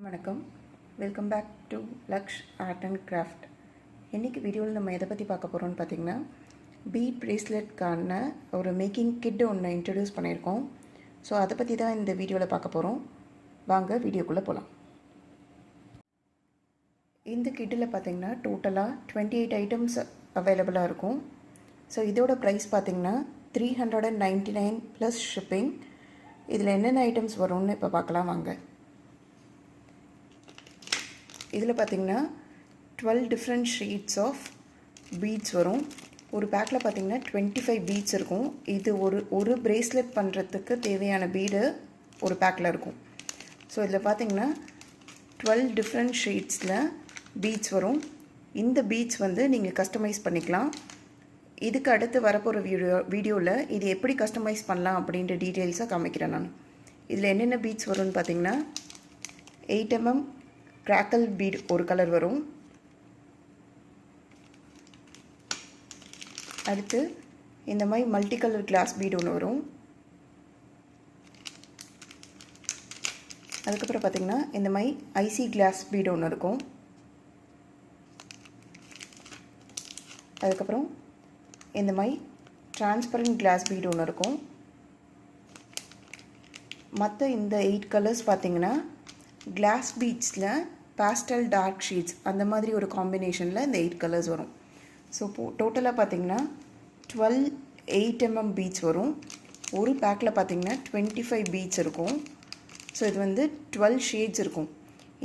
வணக்கம், welcome back to Laksh art and craft. இன்றைக்கி வீடியோவில் நம்ம எதை பற்றி பார்க்க போகிறோம்னு பார்த்திங்கன்னா, பீட் ப்ரேஸ்லெட்கான ஒரு மேக்கிங் கிட் ஒன்று இன்ட்ரடியூஸ் பண்ணியிருக்கோம். ஸோ அதை பற்றி தான் இந்த வீடியோவில் பார்க்க போகிறோம். வாங்க வீடியோக்குள்ளே போகலாம். இந்த கிட்டில் பார்த்திங்கன்னா டோட்டலாக 28 ஐட்டம்ஸ் அவைலபிளாக இருக்கும். ஸோ இதோட ப்ரைஸ் பார்த்திங்கன்னா 399 ப்ளஸ் ஷிப்பிங். இதில் என்னென்ன ஐட்டம்ஸ் வரும்னு இப்போ பார்க்கலாம் வாங்க. இதில் பார்த்திங்கன்னா 12 டிஃப்ரெண்ட் ஷேட்ஸ் ஆஃப் பீட்ஸ் வரும். ஒரு பேக்கில் பார்த்திங்கன்னா 25 பீட்ஸ் இருக்கும். இது ஒரு பிரேஸ்லெட் பண்ணுறதுக்கு தேவையான பீடு ஒரு பேக்கில் இருக்கும். ஸோ இதில் பார்த்திங்கன்னா 12 டிஃப்ரெண்ட் ஷேட்ஸில் பீட்ஸ் வரும். இந்த பீட்ஸ் வந்து நீங்கள் கஸ்டமைஸ் பண்ணிக்கலாம். இதுக்கு அடுத்து வரப்போகிற வீடியோவில் இது எப்படி கஸ்டமைஸ் பண்ணலாம் அப்படின்ற டீட்டெயில்ஸாக காமிக்கிறேன் நான். இதில் என்னென்ன பீட்ஸ் வரும்னு பார்த்திங்கன்னா 8 mm கிராக்கல் பீட் ஒரு கலர் வரும். அடுத்து இந்த மாதிரி மல்டி கலர் கிளாஸ் பீட் ஒன்று வரும். அதுக்கப்புறம் பார்த்திங்கன்னா இந்த மாதிரி ஐசி கிளாஸ் பீட் ஒன்று இருக்கும். அதுக்கப்புறம் இந்த மாதிரி டிரான்ஸ்பரண்ட் கிளாஸ் பீட் ஒன்று இருக்கும். மற்ற இந்த 8 கலர்ஸ் பார்த்திங்கன்னா கிளாஸ் பீட்ஸில் பேஸ்டல் டார்க் ஷேட்ஸ் அந்த மாதிரி ஒரு காம்பினேஷனில் இந்த 8 கலர்ஸ் வரும். ஸோ டோட்டலாக பார்த்திங்கன்னா 12 8 mm பீட்ஸ் வரும். ஒரு பேக்கில் பார்த்திங்கன்னா 25 பீட்ஸ் இருக்கும். ஸோ இது வந்து 12 ஷேட்ஸ் இருக்கும்.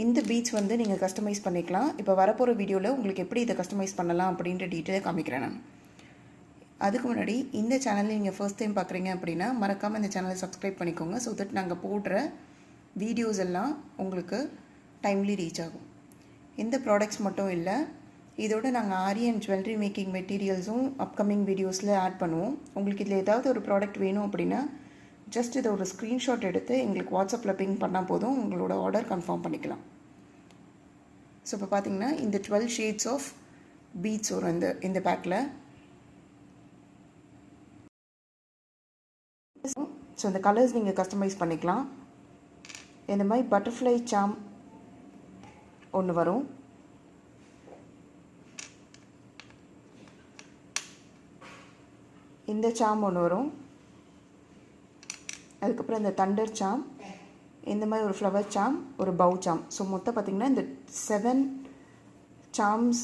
இந்த பீட்ஸ் வந்து நீங்கள் கஸ்டமைஸ் பண்ணிக்கலாம். இப்போ வரப்போகிற வீடியோவில் உங்களுக்கு எப்படி இதை கஸ்டமைஸ் பண்ணலாம் அப்படின்ற டீட்டெயிலை காமிக்கிறேன் நான். அதுக்கு முன்னாடி இந்த சேனலில் நீங்கள் ஃபர்ஸ்ட் டைம் பார்க்குறீங்க அப்படின்னா மறக்காமல் இந்த சேனலை சப்ஸ்கிரைப் பண்ணிக்கோங்க. ஸோ தட் நாங்கள் போடுற வீடியோஸ் எல்லாம் உங்களுக்கு டைம்லி ரீச் ஆகும். இந்த ப்ராடக்ட்ஸ் மட்டும் இல்லை, இதோட நாங்கள் ஆரி அண்ட் ஜுவல்லரி மேக்கிங் மெட்டீரியல்ஸும் அப்கமிங் வீடியோஸில் ஆட் பண்ணுவோம். உங்களுக்கு இதில் ஏதாவது ஒரு ப்ராடக்ட் வேணும் அப்படின்னா ஜஸ்ட் இதை ஒரு ஸ்க்ரீன்ஷாட் எடுத்து எங்களுக்கு வாட்ஸ்அப்பில் பிங் பண்ணால் போதும், உங்களோட ஆர்டர் கன்ஃபார்ம் பண்ணிக்கலாம். ஸோ இப்போ பார்த்தீங்கன்னா இந்த 12 ஷேட்ஸ் ஆஃப் பீட்ஸ் வரும் இந்த பேக்கில். ஸோ இந்த கலர்ஸ் நீங்கள் கஸ்டமைஸ் பண்ணிக்கலாம். இந்த மாதிரி பட்டர்ஃப்ளை சாம் ஒன்று வரும். இந்த சாம் ஒன்று வரும். அதுக்கப்புறம் இந்த தண்டர் சாம், இந்த மாதிரி ஒரு ஃப்ளவர் சாம், ஒரு பவு சாம். ஸோ மொத்தம் பார்த்திங்கன்னா இந்த 7 சாம்ஸ்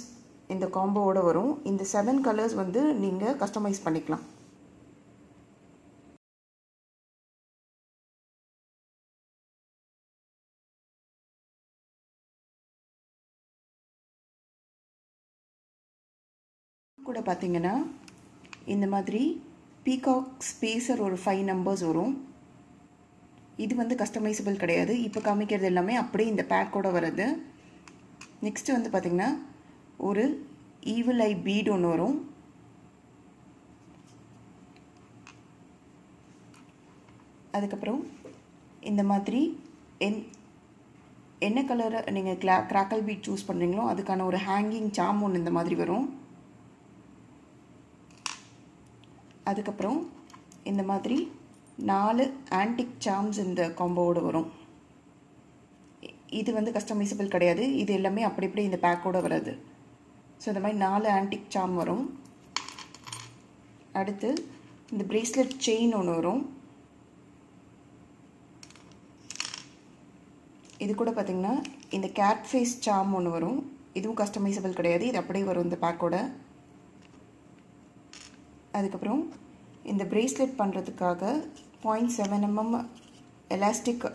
இந்த காம்போவோடு வரும். இந்த 7 கலர்ஸ் வந்து நீங்கள் கஸ்டமைஸ் பண்ணிக்கலாம். கூட பார்த்திங்கன்னா இந்த மாதிரி பீகாக் ஸ்பேசர் ஒரு 5 நம்பர்ஸ் வரும். இது வந்து கஸ்டமைசபிள் கிடையாது. இப்போ காமிக்கிறது எல்லாமே அப்படியே இந்த பேக்கோடு வருது. நெக்ஸ்ட்டு வந்து பார்த்திங்கன்னா ஒரு ஈவில் ஐ பீட் ஒன்று வரும். அதுக்கப்புறம் இந்த மாதிரி என்ன கலரை நீங்கள் கிராக்கல் பீட் சூஸ் பண்ணுறீங்களோ அதுக்கான ஒரு ஹேங்கிங் சாம் ஒன்று இந்த மாதிரி வரும். அதுக்கப்புறம் இந்த மாதிரி 4 ஆன்டிக் சாம்ஸ் இந்த காம்போவோடு வரும். இது வந்து கஸ்டமைசபிள் கிடையாது. இது எல்லாமே அப்படி இப்படி இந்த பேக்கோடு வராது. ஸோ இந்த மாதிரி 4 ஆன்டிக் சாம் வரும். அடுத்து இந்த பிரேஸ்லெட் செயின் ஒன்று வரும். இது கூட பார்த்திங்கன்னா இந்த கேட் ஃபேஸ் சாம் ஒன்று வரும். இதுவும் கஸ்டமைசபிள் கிடையாது. இது அப்படியே வரும் இந்த பேக்கோட. அதுக்கப்புறம் இந்த பிரேஸ்லெட் பண்ணுறதுக்காக 0.7 mm எலாஸ்டிக்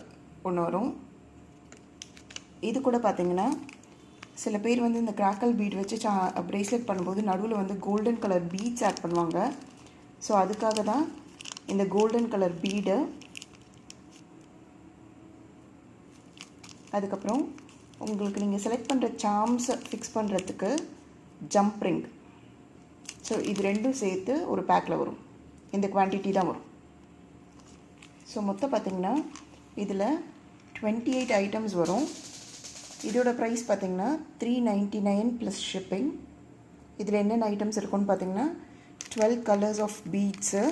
ஒன்று வரும். இது கூட பார்த்திங்கன்னா சில பேர் வந்து இந்த கிராக்கல் பீட் வச்சு பிரேஸ்லெட் பண்ணும்போது நடுவில் வந்து கோல்டன் கலர் பீட்ஸ் ஆட் பண்ணுவாங்க. ஸோ அதுக்காக தான் இந்த கோல்டன் கலர் பீடு. அதுக்கப்புறம் உங்களுக்கு நீங்கள் செலக்ட் பண்ணுற சாம்ஸை ஃபிக்ஸ் பண்ணுறதுக்கு ஜம்ப் ரிங். ஸோ இது ரெண்டும் சேர்த்து ஒரு பேக்கில் வரும். இந்த குவான்டிட்டி தான் வரும். ஸோ மொத்தம் பார்த்திங்கன்னா இதில் 28 ஐட்டம்ஸ் வரும். இதோட ப்ரைஸ் பார்த்திங்கன்னா 399 ப்ளஸ் ஷிப்பிங். இதில் என்னென்ன ஐட்டம்ஸ் இருக்குன்னு பார்த்திங்கன்னா 12 colours of beads,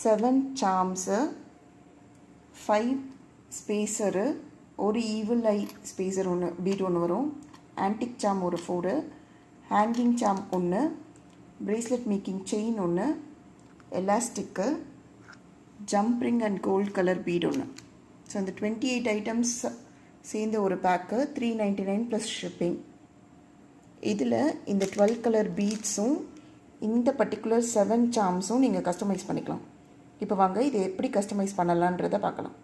7 charms, 5 spacer, ஒரு ஈவில் ஐ ஸ்பேசர் ஒன்று பீட் ஒன்று வரும், ஆன்டிக் சாம் ஒரு 4, ஹேங்கிங் சாம் ஒன்று, பிரேஸ்லெட் மேக்கிங் செயின் ஒன்று, elastic, jump ring and gold colour bead ஒன்று. ஸோ இந்த 28 ஐட்டம்ஸ் சேர்ந்த ஒரு பேக்கு 399 ப்ளஸ் ஷிப்பிங். இதில் இந்த 12 கலர் பீட்ஸும் இந்த பர்டிகுலர் 7 சாம்ஸும் நீங்கள் கஸ்டமைஸ் பண்ணிக்கலாம். இப்போ வாங்க இது எப்படி கஸ்டமைஸ் பண்ணலான்றதை பார்க்கலாம்.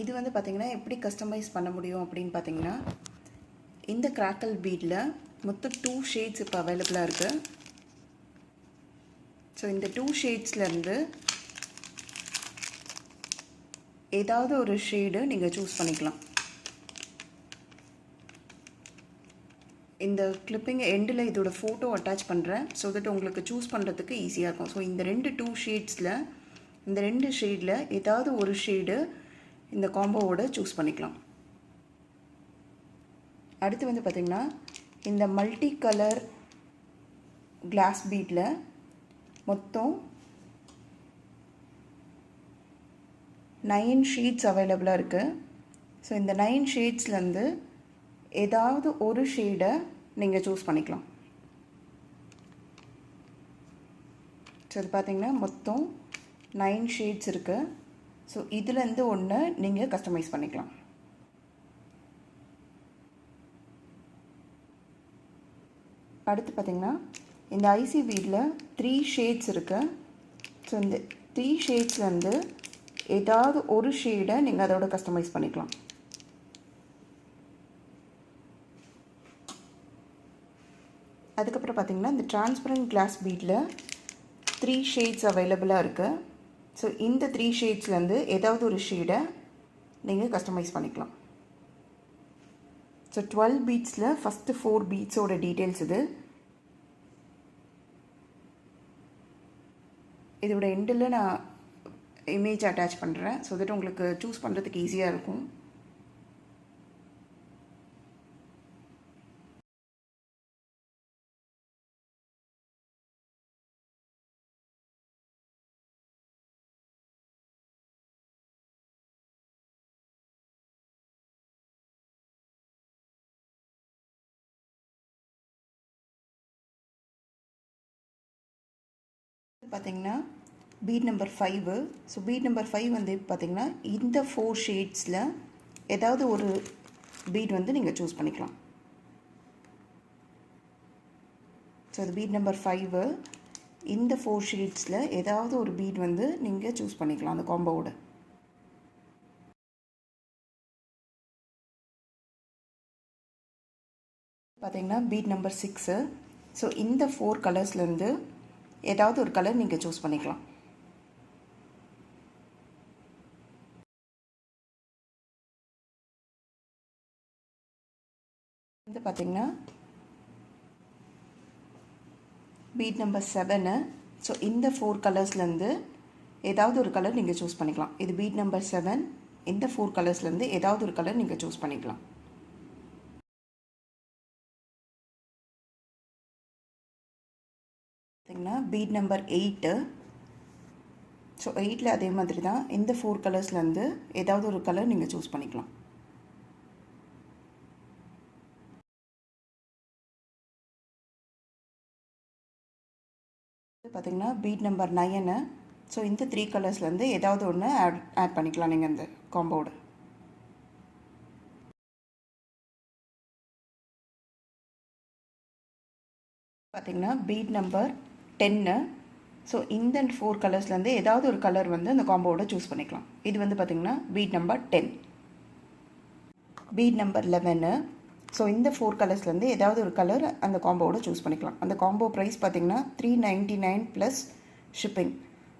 இது வந்து பார்த்திங்கன்னா எப்படி கஸ்டமைஸ் பண்ண முடியும் அப்படின்னு பார்த்தீங்கன்னா, இந்த கிராக்கல் பீடில் மொத்தம் 2 ஷேட்ஸ் இப்போ அவைலபிளாக இருக்குது. ஸோ இந்த 2 ஷேட்ஸ்லேருந்து ஏதாவது ஒரு ஷேடு நீங்கள் சூஸ் பண்ணிக்கலாம். இந்த கிளிப்பிங் எண்டில் இதோட ஃபோட்டோ அட்டாச் பண்ணுறேன், ஸோ தட் உங்களுக்கு சூஸ் பண்ணுறதுக்கு ஈஸியாக இருக்கும். ஸோ இந்த 2 ஷேட்ஸில் இந்த 2 ஷேடில் ஏதாவது ஒரு ஷேடு இந்த காம்போவோட சூஸ் பண்ணிக்கலாம். அடுத்து வந்து பார்த்திங்கன்னா, இந்த மல்டி கலர் கிளாஸ் பீட்டில் மொத்தம் 9 ஷீட்ஸ் அவைலபிளாக இருக்குது. ஸோ இந்த 9 ஷேட்ஸ்லேருந்து ஏதாவது ஒரு ஷேடை நீங்கள் சூஸ் பண்ணிக்கலாம். ஸோ இது பார்த்திங்கன்னா மொத்தம் 9 ஷேட்ஸ் இருக்குது. ஸோ இதுலேருந்து ஒன்று நீங்கள் கஸ்டமைஸ் பண்ணிக்கலாம். அடுத்து பார்த்திங்கன்னா, இந்த ஐசி பீடில் 3 ஷேட்ஸ் இருக்குது. ஸோ இந்த 3 ஷேட்ஸ்லேருந்து ஏதாவது ஒரு ஷேடை நீங்கள் அதோட கஸ்டமைஸ் பண்ணிக்கலாம். அதுக்கப்புறம் பார்த்திங்கன்னா, இந்த டிரான்ஸ்பரண்ட் கிளாஸ் பீடில் 3 ஷேட்ஸ் அவைலபிளாக இருக்குது. ஸோ இந்த 3 ஷேட்ஸ்லேருந்து ஏதாவது ஒரு ஷேடை நீங்கள் கஸ்டமைஸ் பண்ணிக்கலாம். ஸோ 12 பீட்ஸில் ஃபஸ்ட்டு 4 பீட்ஸோட டீட்டெயில்ஸ் இது. இதோட எண்டில் நான் இமேஜ் அட்டாச் பண்ணுறேன், ஸோ தட் உங்களுக்கு சூஸ் பண்ணுறதுக்கு ஈஸியாக இருக்கும். பார்த்திங்கன்னா bead number 5. So bead number 5 வந்து பார்த்திங்கன்னா இந்த 4 ஷேட்ஸில் ஏதாவது ஒரு பீட் வந்து நீங்கள் சூஸ் பண்ணிக்கலாம். ஸோ அது பீட் நம்பர் 5, இந்த 4 ஷேட்ஸில் ஏதாவது ஒரு பீட் வந்து நீங்கள் சூஸ் பண்ணிக்கலாம் அந்த காம்போவோட. பார்த்திங்கன்னா பீட் நம்பர் 6. ஸோ இந்த 4 கலர்ஸ்லேருந்து ஏதாவது ஒரு கலர் நீங்கள் சூஸ் பண்ணிக்கலாம். வந்து பார்த்திங்கன்னா பீட் நம்பர் 7. ஸோ இந்த 4 கலர்ஸ்லேருந்து ஏதாவது ஒரு கலர் நீங்கள் சூஸ் பண்ணிக்கலாம். இது பீட் நம்பர் 7. இந்த 4 கலர்ஸ்லேருந்து ஏதாவது ஒரு கலர் நீங்கள் சூஸ் பண்ணிக்கலாம். பார்த்திங்கன்னா பீட் நம்பர் 8. ஸோ 8ல் அதே மாதிரி தான் இந்த 4 கலர்ஸ்லேருந்து ஏதாவது ஒரு கலர் நீங்கள் சூஸ் பண்ணிக்கலாம். பார்த்திங்கன்னா பீட் நம்பர் 9. ஸோ இந்த 3 கலர்ஸ்லேருந்து ஏதாவது ஒன்று ஆட் பண்ணிக்கலாம் நீங்கள் இந்த காம்போவோட. பார்த்திங்கன்னா பீட் நம்பர் 10. ஸோ இந்த 4 கலர்ஸ்லேருந்து ஏதாவது ஒரு கலர் வந்து அந்த காம்போவோட சூஸ் பண்ணிக்கலாம். இது வந்து பார்த்திங்கன்னா bead number 10. Bead number 11. So இந்த 4 கலர்ஸ்லேருந்து ஏதாவது ஒரு கலர் அந்த காம்போவோட சூஸ் பண்ணிக்கலாம். அந்த காம்போ ப்ரைஸ் பார்த்திங்கன்னா 399 ப்ளஸ் ஷிப்பிங்.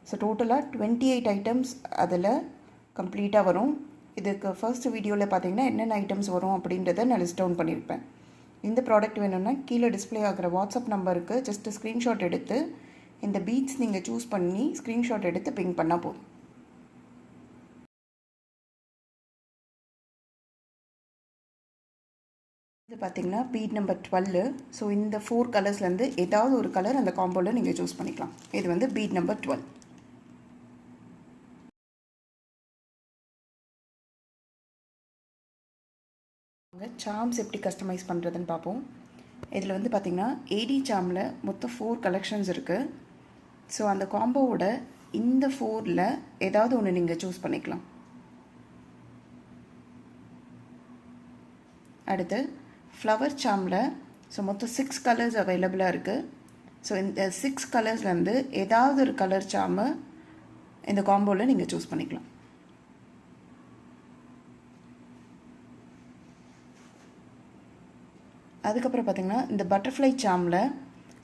ஸோ டோட்டலாக 28 ஐட்டம்ஸ் அதில் கம்ப்ளீட்டாக வரும். இதுக்கு ஃபர்ஸ்ட் வீடியோவில் பார்த்திங்கன்னா என்னென்ன ஐட்டம்ஸ் வரும் அப்படின்றத நான் லிஸ்ட் டவுன் பண்ணியிருப்பேன். இந்த ப்ராடக்ட் வேணும்னா கீழே டிஸ்பிளே ஆகிற வாட்ஸ்அப் நம்பருக்கு ஜஸ்ட்டு ஸ்க்ரீன்ஷாட் எடுத்து இந்த பீட்ஸ் நீங்கள் சூஸ் பண்ணி ஸ்க்ரீன்ஷாட் எடுத்து பிங் பண்ணால் போதும். இது பார்த்திங்கன்னா பீட் நம்பர் 12. ஸோ இந்த 4 கலர்ஸ்லேருந்து ஏதாவது ஒரு கலர் அந்த காம்போவில் நீங்கள் சூஸ் பண்ணிக்கலாம். இது வந்து பீட் நம்பர் 12. சார்ம்ஸ் எப்படி கஸ்டமைஸ் பண்ணுறதுன்னு பார்ப்போம். இதில் வந்து பார்த்திங்கன்னா ஏடி சார்மில் மொத்தம் 4 கலெக்ஷன்ஸ் இருக்குது. ஸோ அந்த காம்போவோட இந்த 4ல் ஏதாவது ஒன்று நீங்கள் சூஸ் பண்ணிக்கலாம். அடுத்து ஃப்ளவர் சார்மில் ஸோ மொத்தம் 6 கலர்ஸ் அவைலபிளாக இருக்குது. ஸோ இந்த 6 கலர்ஸ்லேருந்து ஏதாவது ஒரு கலர் சார்மு இந்த காம்போவில் நீங்கள் சூஸ் பண்ணிக்கலாம். அதுக்கப்புறம் பார்த்திங்கன்னா இந்த பட்டர்ஃப்ளை சார்மில்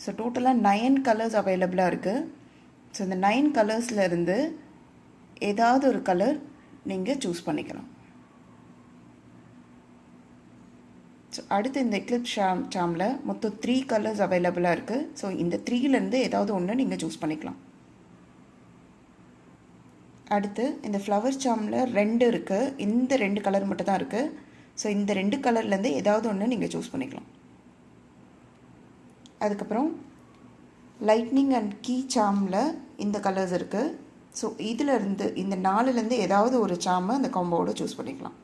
ஸோ டோட்டலாக 9 கலர்ஸ் அவைலபிளாக இருக்குது. ஸோ இந்த 9 கலர்ஸ்லேருந்து ஏதாவது ஒரு கலர் நீங்கள் சூஸ் பண்ணிக்கலாம். ஸோ அடுத்து இந்த எக்லிப்ஸ் சார்மில் மொத்தம் 3 கலர்ஸ் அவைலபிளாக இருக்குது. ஸோ இந்த 3லேருந்து ஏதாவது ஒன்று நீங்கள் சூஸ் பண்ணிக்கலாம். அடுத்து இந்த ஃப்ளவர் சார்மில் 2 இருக்குது. இந்த 2 கலர் மட்டும் தான் இருக்குது. ஸோ இந்த 2 கலர்லேருந்து ஏதாவது ஒன்று நீங்கள் சூஸ் பண்ணிக்கலாம். அதுக்கப்புறம் லைட்னிங் அண்ட் கீ சார்மில் இந்த கலர்ஸ் இருக்குது. ஸோ இதிலேருந்து இந்த 4லேருந்து ஏதாவது ஒரு சார்மை அந்த காம்போவோட சூஸ் பண்ணிக்கலாம்.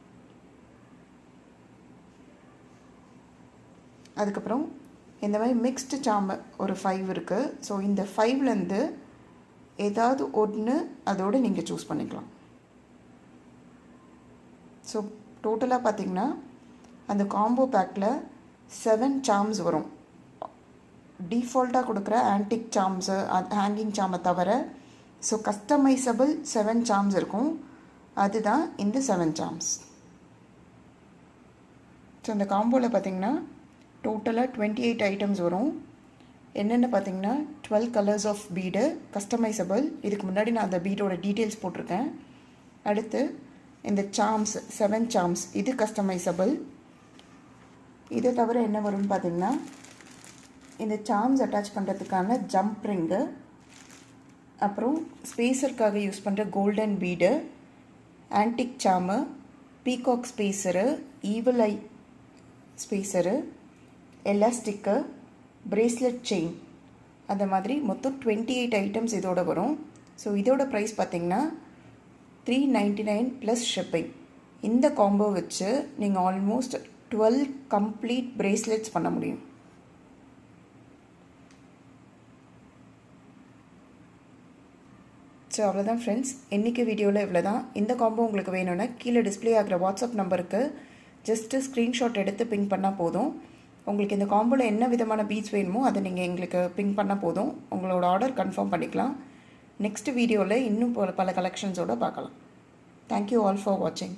அதுக்கப்புறம் இந்த மாதிரி மிக்ஸ்டு சார்மு ஒரு 5 இருக்குது. ஸோ இந்த 5லேருந்து ஏதாவது ஒன்று அதோடு நீங்கள் சூஸ் பண்ணிக்கலாம். ஸோ டோட்டலாக பார்த்திங்கன்னா அந்த காம்போ பேக்கில் 7 சார்ம்ஸ் வரும். டிஃபால்ட்டாக கொடுக்குற ஆன்டிக் சார்ம்ஸு ஹேங்கிங் சார்மை தவிர ஸோ கஸ்டமைசபிள் 7 சார்ம்ஸ் இருக்கும். அதுதான் இந்த 7 சார்ம்ஸ். ஸோ இந்த காம்போவில் பார்த்திங்கன்னா டோட்டலாக 28 ஐட்டம்ஸ் வரும். என்னென்னு பார்த்திங்கன்னா 12 கலர்ஸ் ஆஃப் பீடு கஸ்டமைசபிள். இதுக்கு முன்னாடி நான் அந்த பீடோட டீட்டெயில்ஸ் போட்டிருக்கேன். அடுத்து இந்த சார்ம்ஸ் 7 சார்ம்ஸ் இது கஸ்டமைசபிள். இதை தவிர என்ன வரும்னு பார்த்திங்கன்னா இந்த சார்ம்ஸ் அட்டாச் பண்ணுறதுக்கான ஜம்ப் ரிங்கு, அப்புறம் ஸ்பேஸருக்காக யூஸ் பண்ணுற golden bead, antique charm, peacock spacer, evil eye spacer, elastic, bracelet chain, அந்த மாதிரி மொத்தம் 28 ஐட்டம்ஸ் இதோட வரும். ஸோ இதோட ப்ரைஸ் பார்த்திங்கன்னா $399 ப்ளஸ் ஷிப்பிங். இந்த காம்போ வச்சு நீங்கள் ஆல்மோஸ்ட் 12 கம்ப்ளீட் பிரேஸ்லெட்ஸ் பண்ண முடியும். ஸோ அவ்வளோதான் ஃப்ரெண்ட்ஸ், இன்றைக்கி வீடியோவில் இவ்வளோ தான். இந்த காம்போ உங்களுக்கு வேணும்னா கீழே டிஸ்பிளே ஆகிற வாட்ஸ்அப் நம்பருக்கு ஜஸ்ட்டு ஸ்க்ரீன்ஷாட் எடுத்து பிங் பண்ணால் போதும். உங்களுக்கு இந்த காம்போவில் என்ன விதமான பீட்ஸ் வேணுமோ அதை நீங்கள் எங்களுக்கு பிங் பண்ணால் போதும். உங்களோட ஆர்டர் கன்ஃபார்ம் பண்ணிக்கலாம். நெக்ஸ்ட் வீடியோவில் இன்னும் பல கலெக்ஷன்ஸோடு பார்க்கலாம். தேங்க்யூ ஆல் ஃபார் வாட்சிங்.